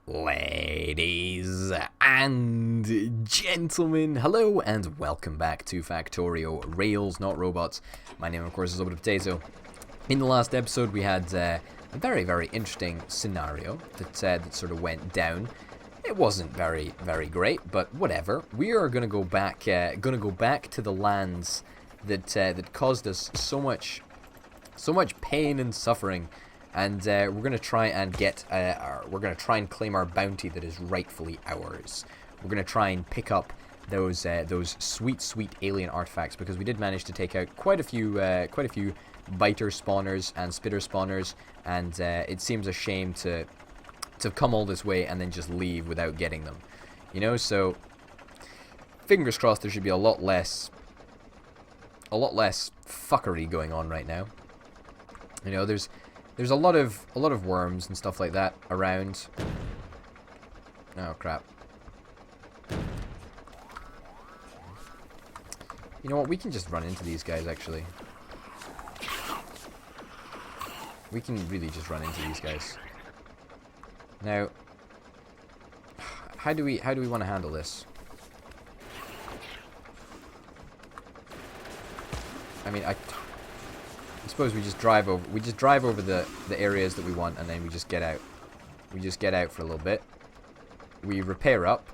Ladies and gentlemen, hello and welcome back to Factorio, Rails, not robots. My name, of course, is Potato. In the last episode, we had a very interesting scenario that sort of went down. It wasn't very great, but whatever. We are gonna go back to the lands that caused us so much pain and suffering. And we're gonna try and claim our bounty that is rightfully ours. We're gonna try and pick up those sweet alien artifacts, because we did manage to take out quite a few biter spawners and spitter spawners, and it seems a shame to come all this way and then just leave without getting them. You know, so fingers crossed there should be a lot less fuckery going on right now. You know, there's a lot of worms and stuff like that around. Oh crap. You know what, we can just run into these guys actually. We can really just run into these guys. Now, how do we want to handle this? I mean, I suppose we just drive over the areas that we want, and then we just get out. We just get out for a little bit. We repair up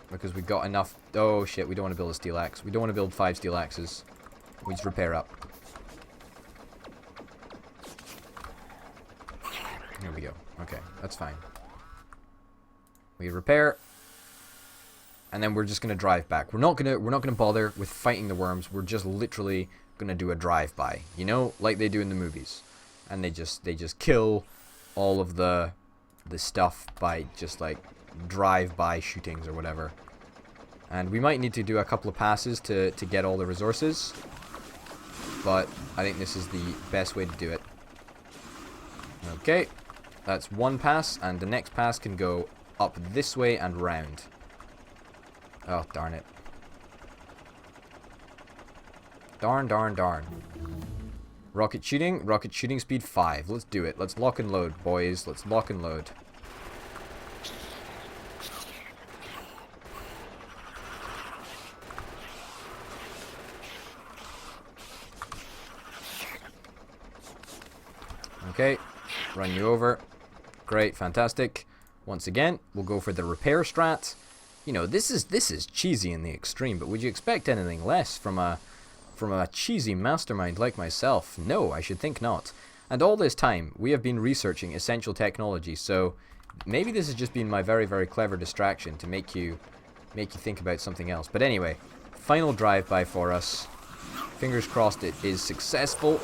because we got enough. Oh shit, we don't want to build a steel axe. We don't want to build 5 steel axes. We just repair up. Here we go. Okay, that's fine. We repair, and then we're just gonna drive back. We're not gonna bother with fighting the worms. We're just literally gonna do a drive-by, you know, like they do in the movies, and they just kill all of the stuff by just like drive-by shootings or whatever. And we might need to do a couple of passes to get all the resources, but I think this is the best way to do it. Okay, that's one pass, and the next pass can go up this way and round. Oh darn it. Darn. Rocket shooting speed 5. Let's do it. Let's lock and load, boys. Let's lock and load. Okay, run you over. Great, fantastic. Once again, we'll go for the repair strat. You know, this is cheesy in the extreme, but would you expect anything less from a cheesy mastermind like myself? No, I should think not. And all this time, we have been researching essential technology, so maybe this has just been my very clever distraction to make you think about something else. But anyway, final drive-by for us. Fingers crossed it is successful.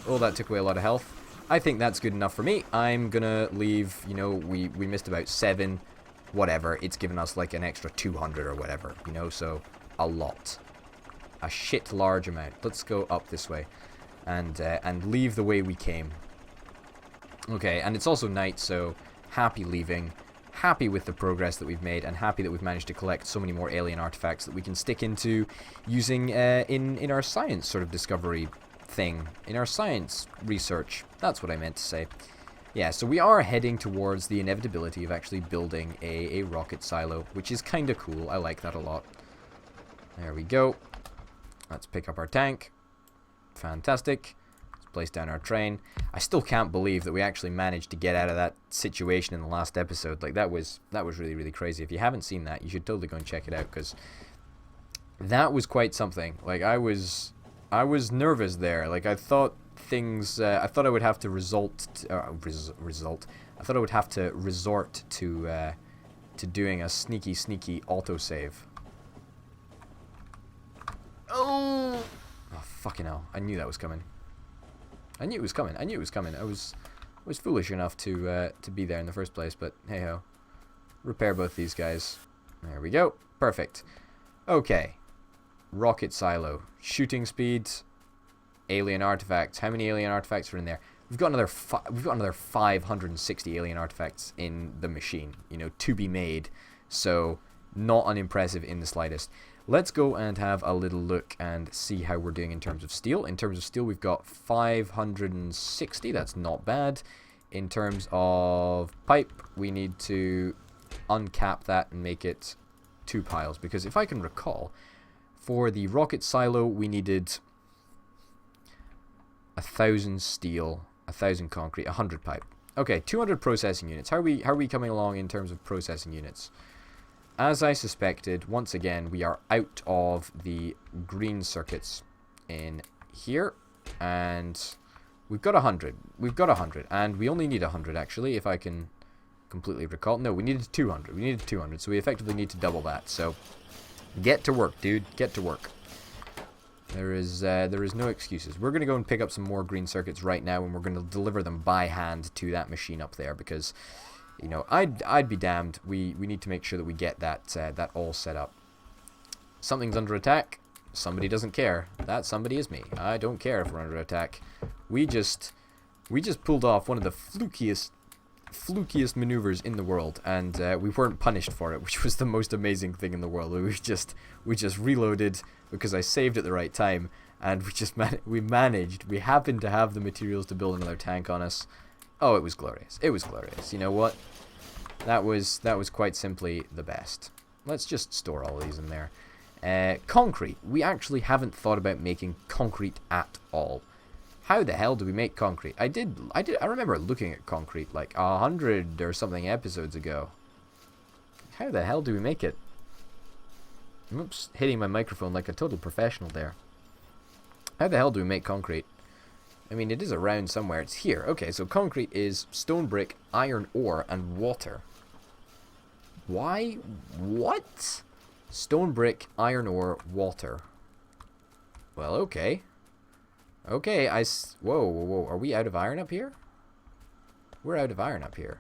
Oh, that took away a lot of health. I think that's good enough for me. I'm gonna leave. You know, we missed about 7. Whatever. It's given us like an extra 200 or whatever. You know, so a lot. A shit large amount. Let's go up this way and leave the way we came. Okay, and it's also night, so happy leaving, happy with the progress that we've made, and happy that we've managed to collect so many more alien artifacts that we can stick into using in our science sort of discovery thing, in our science research. That's what I meant to say. Yeah, so we are heading towards the inevitability of actually building a rocket silo, which is kind of cool. I like that a lot. There we go. Let's pick up our tank. Fantastic. Let's place down our train. I still can't believe that we actually managed to get out of that situation in the last episode. Like, that was really crazy. If you haven't seen that, you should totally go and check it out, because that was quite something. Like, I was nervous there. Like, I thought things. I thought I would have to resort to doing a sneaky autosave. Oh, fucking hell. I knew that was coming. I knew it was coming. I was foolish enough to be there in the first place, but hey ho. Repair both these guys. There we go. Perfect. Okay. Rocket silo. Shooting speed. Alien artifacts. How many alien artifacts are in there? We've got another 560 alien artifacts in the machine, you know, to be made. So, not unimpressive in the slightest. Let's go and have a little look and see how we're doing in terms of steel. In terms of steel, we've got 560. That's not bad. in terms of pipe, we need to uncap that and make it 2 piles. Because if I can recall, for the rocket silo, we needed 1,000 steel, 1,000 concrete, 100 pipe. Okay, 200 processing units. How are we coming along in terms of processing units? As I suspected, once again, we are out of the green circuits in here, and we've got 100. We've got 100, and we only need 100 actually, if I can completely recall. No, we needed 200. We needed 200, so we effectively need to double that. So get to work, dude. Get to work. There is no excuses. We're going to go and pick up some more green circuits right now, and we're going to deliver them by hand to that machine up there because, you know, I'd be damned. We need to make sure that we get that all set up. Something's under attack. Somebody doesn't care. That somebody is me. I don't care if we're under attack. We just pulled off one of the flukiest maneuvers in the world, and we weren't punished for it, which was the most amazing thing in the world. We just reloaded because I saved at the right time, and we happened to have the materials to build another tank on us. Oh, it was glorious. It was glorious. You know what? That was quite simply the best. Let's just store all these in there. Concrete. We actually haven't thought about making concrete at all. How the hell do we make concrete? I remember looking at concrete like 100 or something episodes ago. How the hell do we make it? Oops, hitting my microphone like a total professional there. How the hell do we make concrete? I mean, it is around somewhere. It's here. Okay, so concrete is stone brick, iron ore, and water. Why? What? Stone brick, iron ore, water. Well, okay. Okay, whoa. Are we out of iron up here? We're out of iron up here.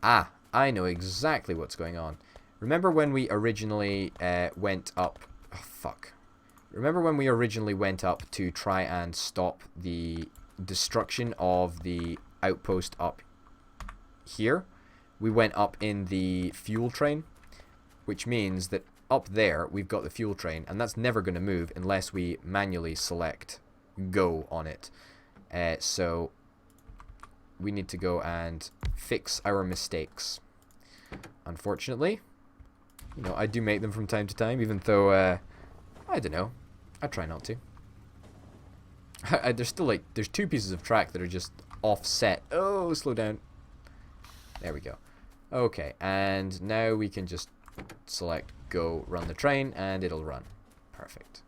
Ah, I know exactly what's going on. Remember when we originally went up... Oh, fuck. Remember when we originally went up to try and stop the destruction of the outpost up here? We went up in the fuel train, which means that up there we've got the fuel train, and that's never going to move unless we manually select go on it. So we need to go and fix our mistakes. Unfortunately, you know, I do make them from time to time, even though I don't know, I try not to. There's still there's 2 pieces of track that are just offset. Oh, slow down. There we go. Okay, and now we can just select go, run the train, and it'll run. Perfect.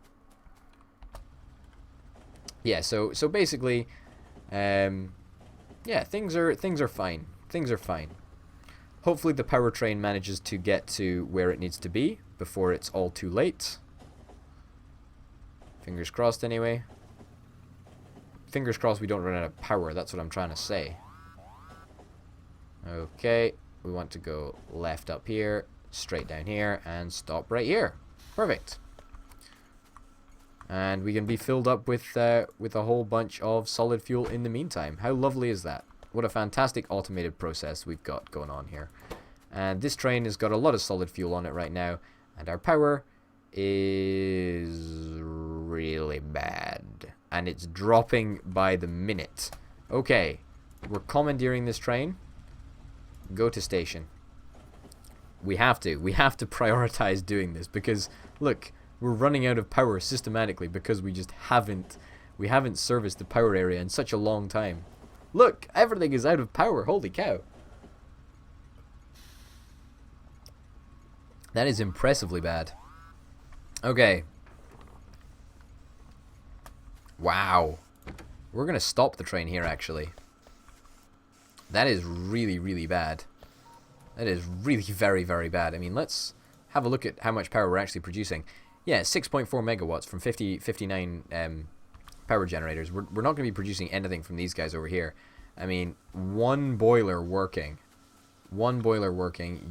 Yeah, so basically, yeah, things are fine. Things are fine. Hopefully the power train manages to get to where it needs to be before it's all too late. Fingers crossed anyway. Fingers crossed we don't run out of power, that's what I'm trying to say. Okay, we want to go left up here, straight down here, and stop right here. Perfect. And we can be filled up with a whole bunch of solid fuel in the meantime. How lovely is that? What a fantastic automated process we've got going on here. And this train has got a lot of solid fuel on it right now. And our power is really bad. And it's dropping by the minute. Okay, we're commandeering this train. Go to station. We have to prioritize doing this because, look, we're running out of power systematically because we just haven't serviced the power area in such a long time. Look, everything is out of power. Holy cow. That is impressively bad. Okay. Wow. We're going to stop the train here, actually. That is really, really bad. That is really very, very bad. I mean, let's have a look at how much power we're actually producing. Yeah, 6.4 megawatts from 59 power generators. We're not going to be producing anything from these guys over here. I mean, one boiler working.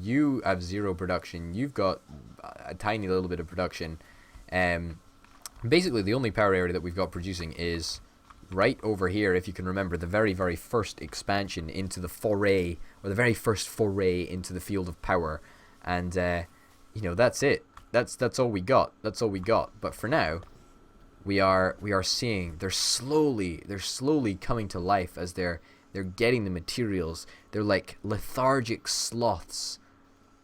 You have 0 production. You've got a tiny little bit of production. Basically, the only power area that we've got producing is right over here, if you can remember, the very, very first expansion into the foray, or the very first foray into the field of power. And, you know, that's it. That's all we got. That's all we got. But for now, we are seeing they're slowly coming to life as they're They're getting the materials. They're like lethargic sloths.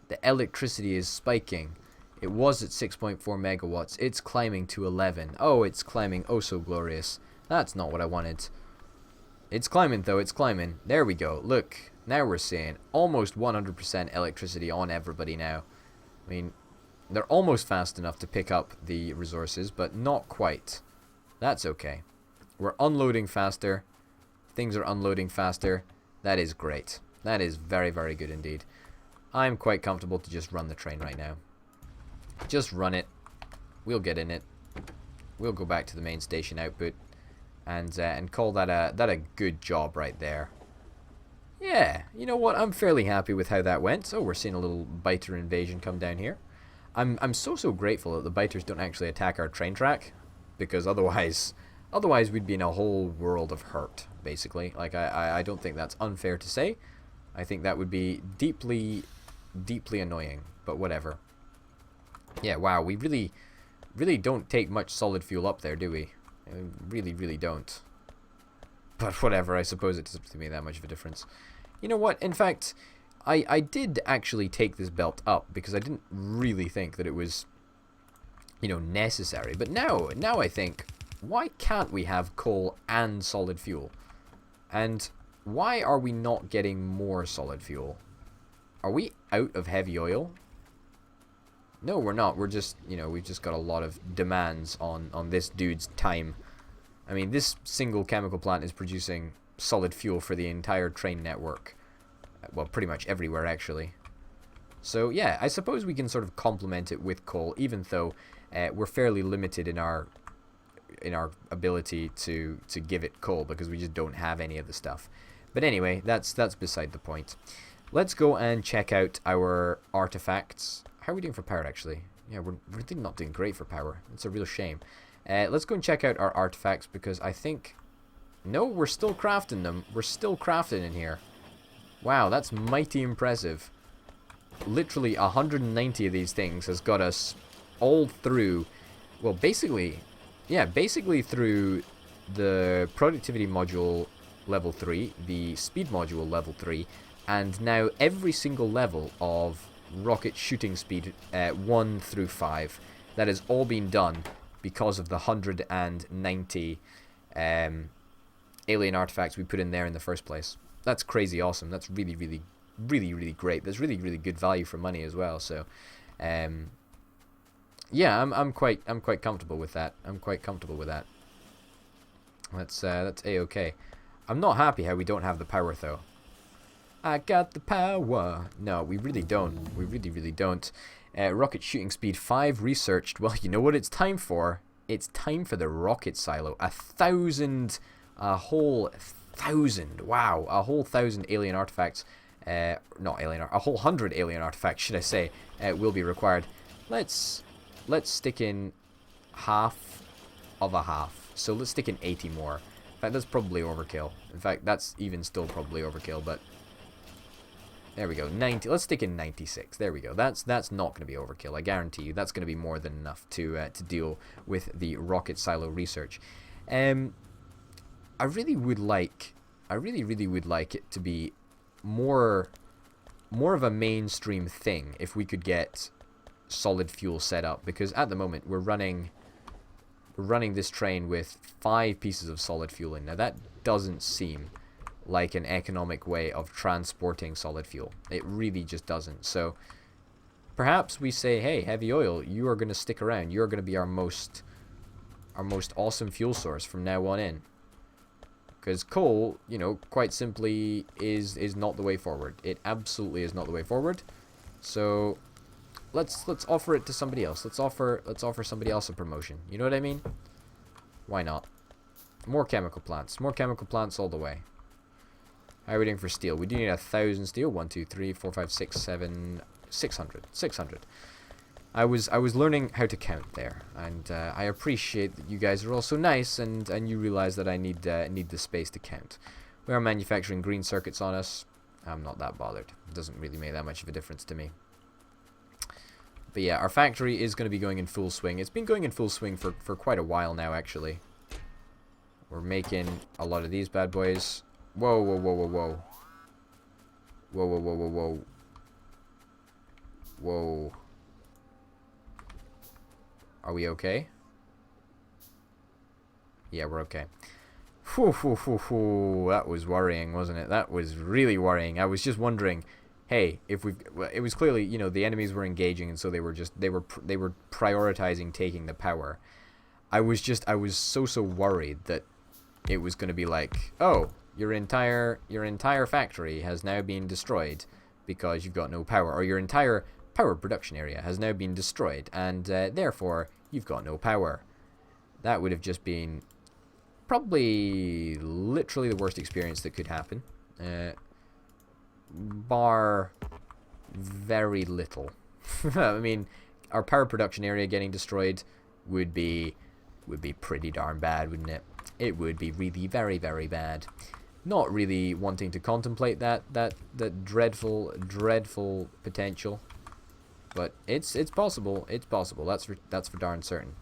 The electricity is spiking. It was at 6.4 megawatts. It's climbing to 11. Oh, it's climbing. Oh, so glorious. That's not what I wanted. It's climbing, though. It's climbing. There we go. Look. Now we're seeing almost 100% electricity on everybody now. I mean, they're almost fast enough to pick up the resources, but not quite. That's okay. We're unloading faster. Things are unloading faster. That is great. That is very, very good indeed. I'm quite comfortable to just run the train right now. Just run it. We'll get in it. We'll go back to the main station output and call that a good job right there. Yeah, you know what? I'm fairly happy with how that went. Oh, we're seeing a little biter invasion come down here. I'm so grateful that the biters don't actually attack our train track, because otherwise we'd be in a whole world of hurt, basically. Like, I don't think that's unfair to say. I think that would be deeply annoying, but whatever. Yeah, wow, we really don't take much solid fuel up there, do we? Really don't. But whatever, I suppose it doesn't make that much of a difference. You know what, in fact, I did actually take this belt up because I didn't really think that it was, you know, necessary. But now I think, why can't we have coal and solid fuel? And why are we not getting more solid fuel? Are we out of heavy oil? No, we're not. We're just, you know, we've just got a lot of demands on this dude's time. I mean, this single chemical plant is producing solid fuel for the entire train network. Well, pretty much everywhere, actually. So, yeah, I suppose we can sort of complement it with coal, even though we're fairly limited in our ability to give it coal, because we just don't have any of the stuff. But anyway, that's beside the point. Let's go and check out our artifacts. How are we doing for power, actually? Yeah, we're really not doing great for power. It's a real shame. Let's go and check out our artifacts, because I think... No, we're still crafting them. We're still crafting in here. Wow, that's mighty impressive. Literally 190 of these things has got us all through... Well, basically through the productivity module level 3, the speed module level 3, and now every single level of rocket shooting speed 1 through 5. That has all been done because of the 190 alien artifacts we put in there in the first place. That's crazy awesome. That's really great. There's really good value for money as well. So, yeah, I'm quite comfortable with that. That's a-okay. I'm not happy how we don't have the power though. I got the power. No, we really don't. We really don't. Rocket shooting speed 5 researched. Well, you know what it's time for? It's time for the rocket silo. A whole 1,000 alien artifacts. A whole 100 alien artifacts, should I say, will be required. Let's stick in half of a half. So let's stick in 80 more. In fact, that's probably overkill. In fact, that's even still probably overkill, but there we go. 90. Let's stick in 96. There we go. That's not going to be overkill. I guarantee you. That's going to be more than enough to deal with the rocket silo research. I really would like it to be more of a mainstream thing if we could get solid fuel set up, because at the moment we're running this train with 5 pieces of solid fuel in. Now that doesn't seem like an economic way of transporting solid fuel. It really just doesn't. So perhaps we say, hey, heavy oil, you are going to stick around. You're going to be our most awesome fuel source from now on in. Because coal, you know, quite simply is not the way forward. It absolutely is not the way forward. So let's offer it to somebody else. Let's offer somebody else a promotion. You know what I mean? Why not? More chemical plants. More chemical plants all the way. How are we doing for steel? We do need 1,000 steel. 1, 2, 3, 4, 5, 6, 7, 600. 600. I was learning how to count there, and I appreciate that you guys are all so nice, and you realize that I need the space to count. We are manufacturing green circuits on us. I'm not that bothered. It doesn't really make that much of a difference to me. But yeah, our factory is going to be going in full swing. It's been going in full swing for quite a while now, actually. We're making a lot of these bad boys. Whoa, whoa, whoa, whoa, whoa. Whoa, whoa, whoa, whoa, whoa. Whoa. Are we okay? Yeah, we're okay. Whew, whew, whew, whew. That was worrying, wasn't it? That was really worrying. I was just wondering, hey, if we've... Well, it was clearly, you know, the enemies were engaging, and so they were prioritizing taking the power. I was so worried that it was going to be like, oh, your entire factory has now been destroyed because you've got no power, or your entire power production area has now been destroyed, and therefore you've got no power. That would have just been probably literally the worst experience that could happen, bar very little. I mean, our power production area getting destroyed would be pretty darn bad, wouldn't it? It would be really very, very bad. Not really wanting to contemplate that dreadful potential, but it's possible. It's possible. That's for darn certain.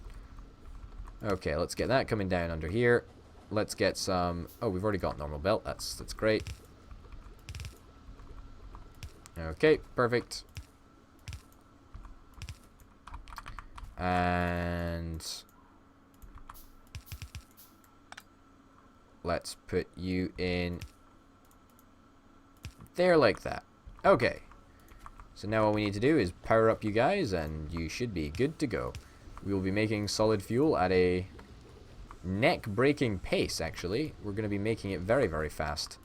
Okay, let's get that coming down under here. Let's get some... Oh, we've already got normal belt. That's great. Okay, perfect. And let's put you in there like that. Okay. So now all we need to do is power up you guys, and you should be good to go. We will be making solid fuel at a neck-breaking pace, actually. We're going to be making it very, very fast.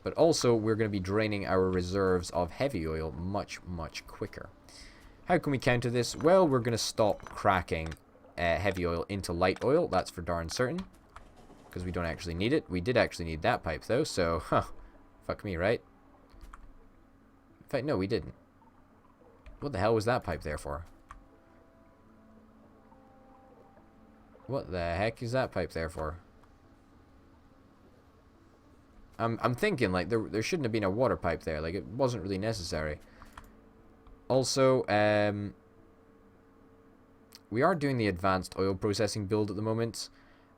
But also, we're going to be draining our reserves of heavy oil much, much quicker. How can we counter this? Well, we're going to stop cracking heavy oil into light oil. That's for darn certain. Because we don't actually need it. We did actually need that pipe, though, so, fuck me, right? In fact, no, we didn't. What the hell was that pipe there for? What the heck is that pipe there for? I'm thinking, like, there shouldn't have been a water pipe there. Like, it wasn't really necessary. Also, we are doing the advanced oil processing build at the moment.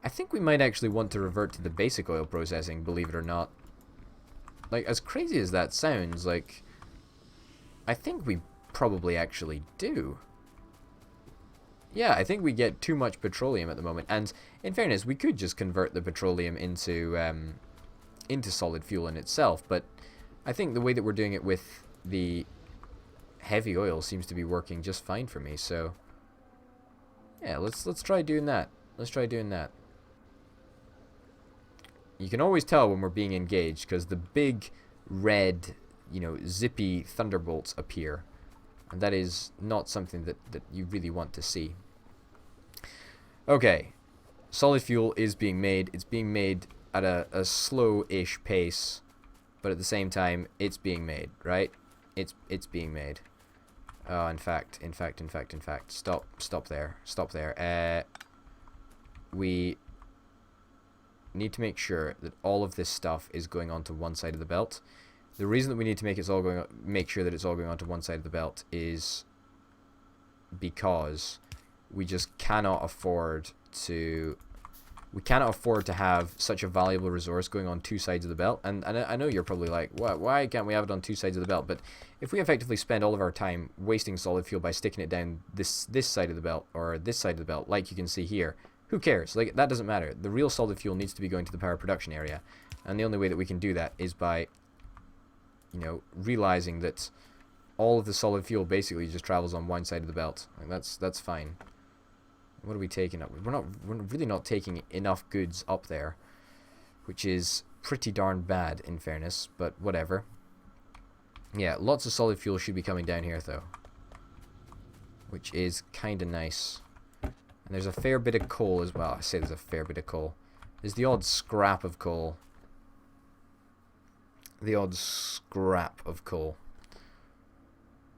I think we might actually want to revert to the basic oil processing, believe it or not. Like, as crazy as that sounds, like, I think we probably actually do. Yeah, I think we get too much petroleum at the moment. And, in fairness, we could just convert the petroleum into solid fuel in itself. But I think the way that we're doing it with the heavy oil seems to be working just fine for me. So, yeah, let's try doing that. Let's try doing that. You can always tell when we're being engaged because the big red, you know, zippy thunderbolts appear. And that is not something that you really want to see. Okay. Solid fuel is being made. It's being made at a slow-ish pace. But at the same time, it's being made, right? It's being made. Oh, in fact. Stop there. We need to make sure that all of this stuff is going onto one side of the belt. The reason that we need to make sure that it's all going onto one side of the belt is because we just cannot afford to have such a valuable resource going on two sides of the belt. And I know you're probably like, what? Why can't we have it on two sides of the belt? But if we effectively spend all of our time wasting solid fuel by sticking it down this side of the belt or this side of the belt, like you can see here, who cares? Like, that doesn't matter. The real solid fuel needs to be going to the power production area, and the only way that we can do that is by, you know, realizing that all of the solid fuel basically just travels on one side of the belt. Like, that's fine. What are we taking up? We're really not taking enough goods up there, which is pretty darn bad in fairness, but whatever. Yeah, lots of solid fuel should be coming down here though, which is kind of nice. And there's a fair bit of coal as well. I say there's a fair bit of coal. There's the odd scrap of coal. The odd scrap of coal.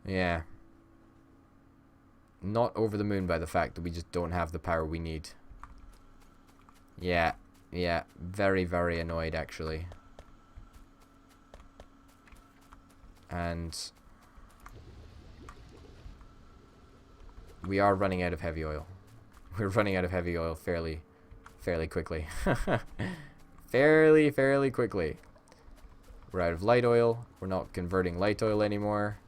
Yeah. Not over the moon by the fact that we just don't have the power we need. Yeah. Yeah. Very, very annoyed, actually. And we are running out of heavy oil. We're running out of heavy oil fairly quickly. fairly quickly. We're out of light oil. We're not converting light oil anymore.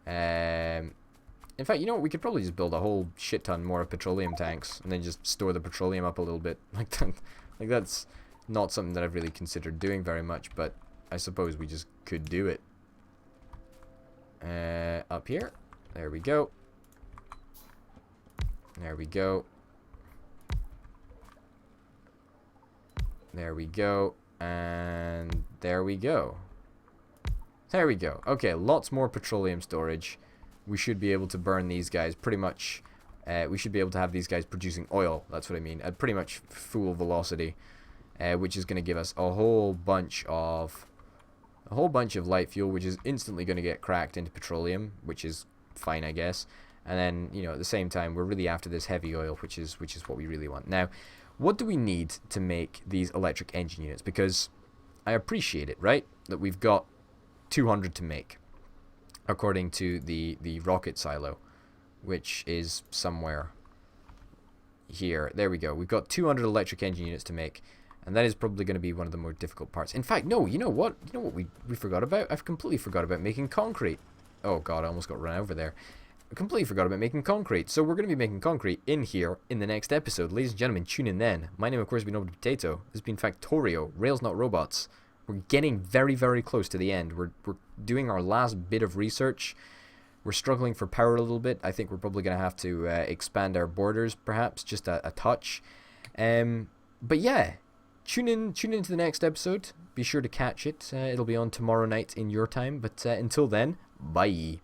In fact, you know what? We could probably just build a whole shit ton more of petroleum tanks and then just store the petroleum up a little bit. Like that's not something that I've really considered doing very much, but I suppose we just could do it. Up here. There we go. There we go. There we go. And there we go. There we go. Okay, lots more petroleum storage. We should be able to burn these guys pretty much. We should be able to have these guys producing oil. That's what I mean. At pretty much full velocity, which is going to give us a whole bunch of light fuel, which is instantly going to get cracked into petroleum, which is fine, I guess. And then, you know, at the same time, we're really after this heavy oil, which is what we really want. Now, what do we need to make these electric engine units? Because I appreciate it, right? That we've got 200 to make, according to the rocket silo, which is somewhere here. There we go. We've got 200 electric engine units to make, and that is probably going to be one of the more difficult parts. In fact, no, you know what? You know what we forgot about? I've completely forgot about making concrete. Oh god, I almost got run over there. I completely forgot about making concrete. So we're going to be making concrete in here in the next episode. Ladies and gentlemen, tune in then. My name, of course, has been Over Potato. This has been Factorio, Rails Not Robots. We're getting very, very close to the end. We're doing our last bit of research. We're struggling for power a little bit. I think we're probably going to have to expand our borders, perhaps, just a touch. But yeah, tune in to the next episode. Be sure to catch it. It'll be on tomorrow night in your time. But until then, bye.